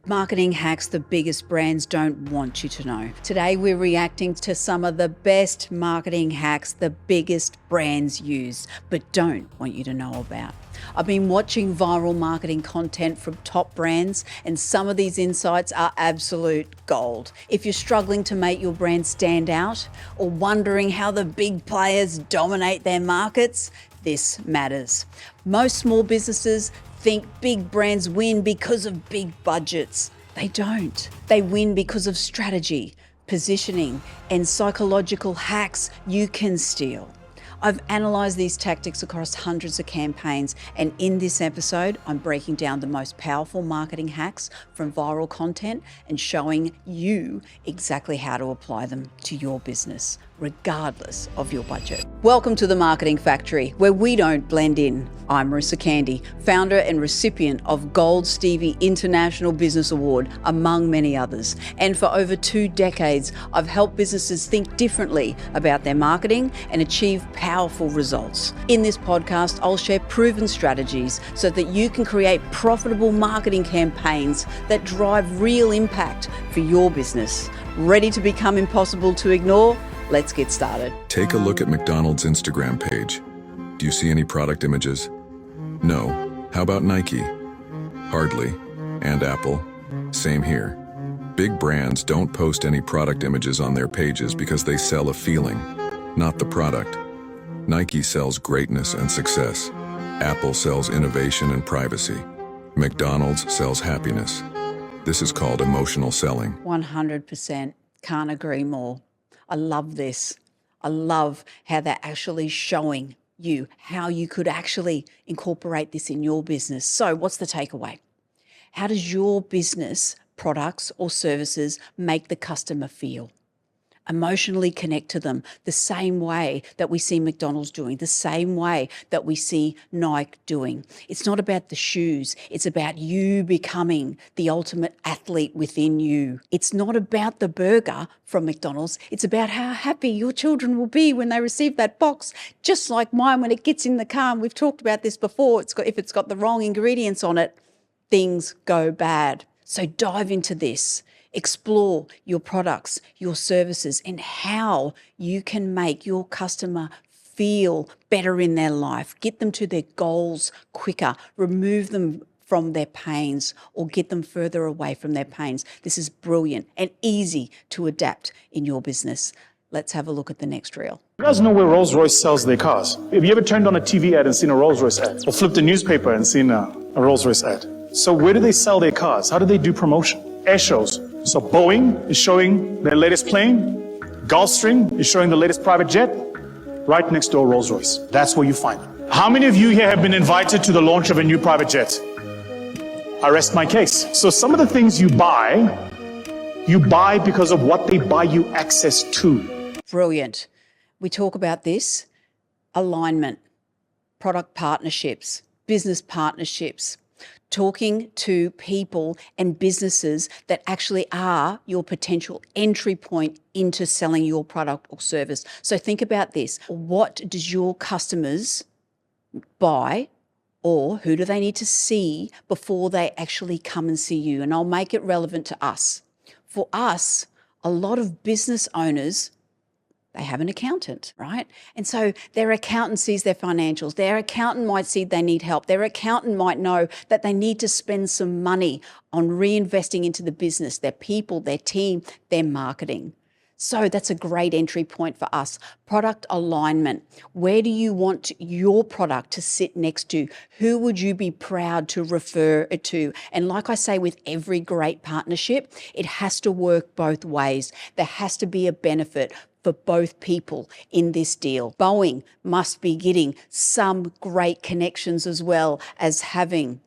Marketing hacks the biggest brands don't want you to know. Today we're reacting to some of the best marketing hacks the biggest brands use, but don't want you to know about. I've been watching viral marketing content from top brands, and some of these insights are absolute gold. If you're struggling to make your brand stand out or wondering how the big players dominate their markets, this matters. Most small businesses think big brands win because of big budgets. They don't. They win because of strategy, positioning, and psychological hacks you can steal. I've analysed these tactics across hundreds of campaigns, and in this episode, I'm breaking down the most powerful marketing hacks from viral content and showing you exactly how to apply them to your business, regardless of your budget. Welcome to the Marketing Factory, where we don't blend in. I'm Marissa Candy, founder and recipient of Gold Stevie International Business Award, among many others. And for over 2 decades, I've helped businesses think differently about their marketing and achieve powerful results. In this podcast, I'll share proven strategies so that you can create profitable marketing campaigns that drive real impact for your business. Ready to become impossible to ignore? Let's get started. Take a look at McDonald's Instagram page. Do you see any product images? No. How about Nike? Hardly. And Apple? Same here. Big brands don't post any product images on their pages because they sell a feeling, not the product. Nike sells greatness and success. Apple sells innovation and privacy. McDonald's sells happiness. This is called emotional selling. 100%. Can't agree more. I love this. I love how they're actually showing you how you could actually incorporate this in your business. So what's the takeaway? How does your business, products or services make the customer feel? Emotionally connect to them the same way that we see McDonald's doing, the same way that we see Nike doing. It's not about the shoes. It's about you becoming the ultimate athlete within you. It's not about the burger from McDonald's. It's about how happy your children will be when they receive that box, just like mine when it gets in the car. And we've talked about this before. If it's got the wrong ingredients on it, things go bad. So dive into this. Explore your products, your services, and how you can make your customer feel better in their life. Get them to their goals quicker. Remove them from their pains or get them further away from their pains. This is brilliant and easy to adapt in your business. Let's have a look at the next reel. You guys know where Rolls-Royce sells their cars? Have you ever turned on a TV ad and seen a Rolls-Royce ad? Or flipped a newspaper and seen a Rolls-Royce ad? So where do they sell their cars? How do they do promotion? Air shows. So Boeing is showing their latest plane. Gulfstream is showing the latest private jet. Right next door, Rolls-Royce. That's where you find them. How many of you here have been invited to the launch of a new private jet? I rest my case. So some of the things you buy because of what they buy you access to. Brilliant. We talk about this. Alignment, product partnerships, business partnerships. Talking to people and businesses that actually are your potential entry point into selling your product or service. So think about this. What does your customers buy, or who do they need to see before they actually come and see you? And I'll make it relevant to us. For us, a lot of business owners, they have an accountant, right? And so their accountant sees their financials. Their accountant might see they need help. Their accountant might know that they need to spend some money on reinvesting into the business, their people, their team, their marketing. So that's a great entry point for us. Product alignment. Where do you want your product to sit next to? Who would you be proud to refer it to? And like I say, with every great partnership, it has to work both ways. There has to be a benefit for both people in this deal. Boeing must be getting some great connections as well as having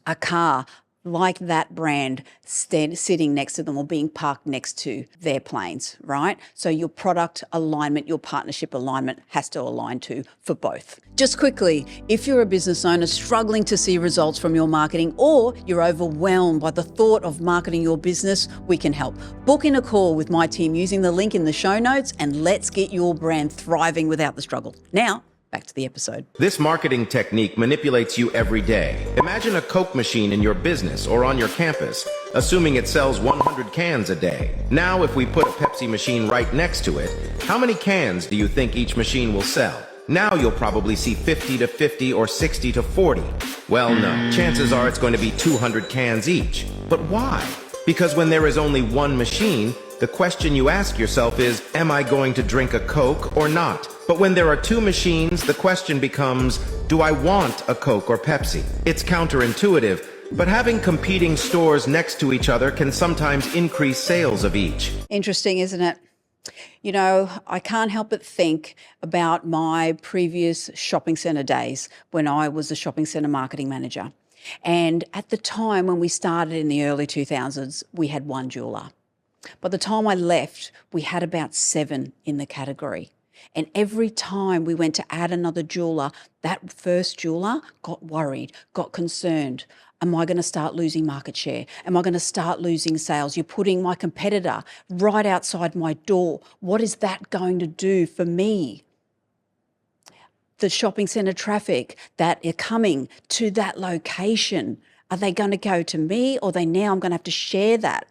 a car like that brand sitting next to them or being parked next to their planes, right? So your product alignment, your partnership alignment has to align to for both. Just quickly, if you're a business owner struggling to see results from your marketing, or you're overwhelmed by the thought of marketing your business, we can help. Book in a call with my team using the link in the show notes, and let's get your brand thriving without the struggle. Now, Back to the episode. This marketing technique manipulates you every day. Imagine a Coke machine in your business or on your campus, assuming it sells 100 cans a day. Now, if we put a Pepsi machine right next to it, how many cans do you think each machine will sell? Now you'll probably see 50 to 50 or 60 to 40. Well, no. Chances are it's going to be 200 cans each. But why? Because when there is only one machine, the question you ask yourself is, am I going to drink a Coke or not? But when there are two machines, the question becomes, do I want a Coke or Pepsi? It's counterintuitive, but having competing stores next to each other can sometimes increase sales of each. Interesting, isn't it? You know, I can't help but think about my previous shopping centre days when I was a shopping centre marketing manager. And at the time when we started in the early 2000s, we had one jeweller. By the time I left, we had about 7 in the category. And every time we went to add another jeweller, that first jeweller got worried, got concerned. Am I going to start losing market share? Am I going to start losing sales? You're putting my competitor right outside my door. What is that going to do for me? The shopping centre traffic that are coming to that location, are they going to go to me, or I'm going to have to share that?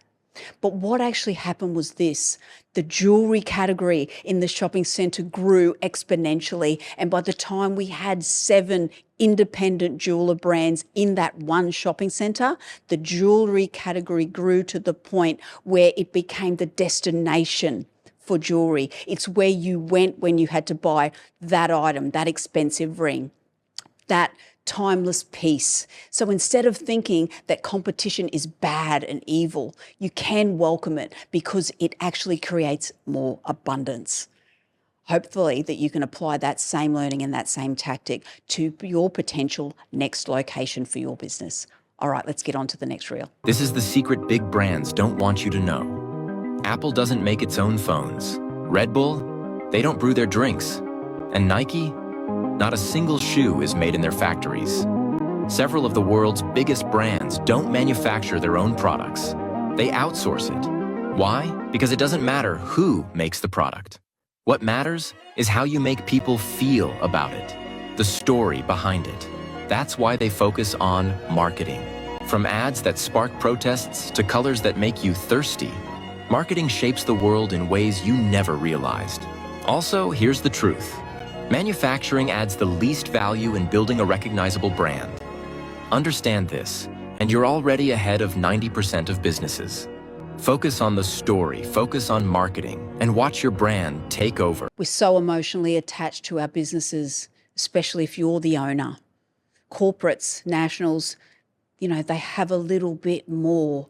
But what actually happened was this: the jewellery category in the shopping centre grew exponentially. And by the time we had 7 independent jeweller brands in that one shopping centre, the jewellery category grew to the point where it became the destination for jewellery. It's where you went when you had to buy that item, that expensive ring, that timeless piece. So instead of thinking that competition is bad and evil, you can welcome it because it actually creates more abundance. Hopefully that you can apply that same learning and that same tactic to your potential next location for your business. All right, let's get on to the next reel. This is the secret big brands don't want you to know. Apple doesn't make its own phones. Red Bull, they don't brew their drinks. And Nike, not a single shoe is made in their factories. Several of the world's biggest brands don't manufacture their own products. They outsource it. Why? Because it doesn't matter who makes the product. What matters is how you make people feel about it, the story behind it. That's why they focus on marketing. From ads that spark protests to colors that make you thirsty, marketing shapes the world in ways you never realized. Also, here's the truth. Manufacturing adds the least value in building a recognizable brand. Understand this, and you're already ahead of 90% of businesses. Focus on the story, focus on marketing, and watch your brand take over. We're so emotionally attached to our businesses, especially if you're the owner. Corporates, nationals, you know, they have a little bit more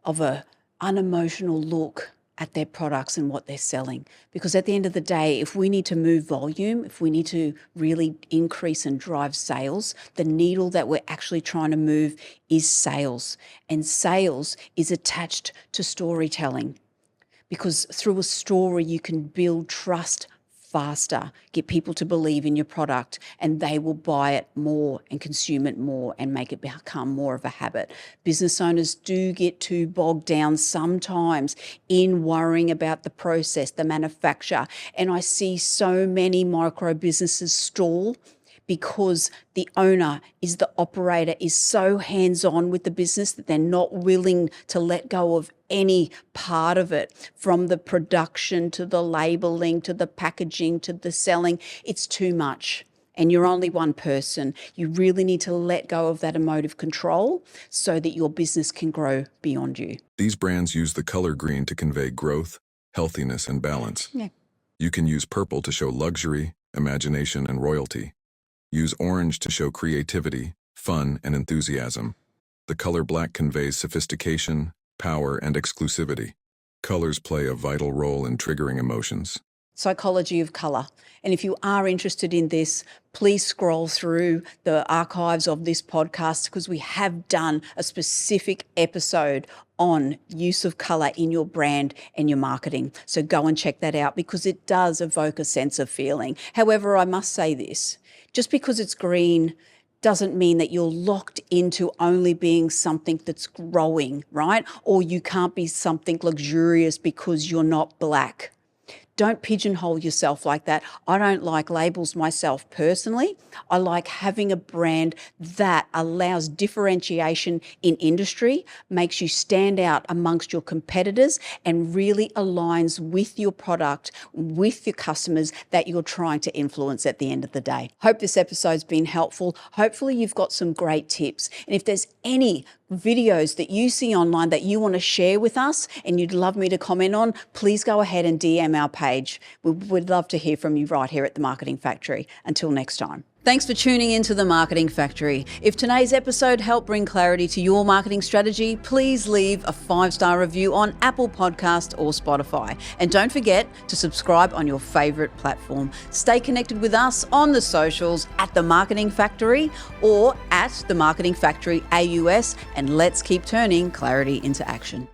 of a unemotional look at their products and what they're selling. Because at the end of the day, if we need to move volume, if we need to really increase and drive sales, the needle that we're actually trying to move is sales. And sales is attached to storytelling. Because through a story, you can build trust faster, get people to believe in your product, and they will buy it more and consume it more and make it become more of a habit. Business owners do get too bogged down sometimes in worrying about the process, the manufacture. And I see so many micro businesses stall because the owner is the operator, is so hands-on with the business that they're not willing to let go of any part of it, from the production to the labeling to the packaging to the selling. It's too much. And you're only one person. You really need to let go of that emotive control so that your business can grow beyond you. These brands use the color green to convey growth, healthiness, and balance. Yeah. You can use purple to show luxury, imagination, and royalty. Use orange to show creativity, fun, and enthusiasm. The color black conveys sophistication, power, and exclusivity. Colors play a vital role in triggering emotions. Psychology of colour. And if you are interested in this, please scroll through the archives of this podcast, because we have done a specific episode on use of colour in your brand and your marketing. So go and check that out, because it does evoke a sense of feeling. However, I must say this, just because it's green doesn't mean that you're locked into only being something that's growing, right? Or you can't be something luxurious because you're not black. Don't pigeonhole yourself like that. I don't like labels myself personally. I like having a brand that allows differentiation in industry, makes you stand out amongst your competitors, and really aligns with your product, with your customers that you're trying to influence at the end of the day. Hope this episode's been helpful. Hopefully you've got some great tips. And if there's any videos that you see online that you want to share with us and you'd love me to comment on, please go ahead and DM our page. We'd love to hear from you right here at The Marketing Factory. Until next time. Thanks for tuning into The Marketing Factory. If today's episode helped bring clarity to your marketing strategy, please leave a 5-star review on Apple Podcast or Spotify. And don't forget to subscribe on your favorite platform. Stay connected with us on the socials at The Marketing Factory or at The Marketing Factory AUS, and let's keep turning clarity into action.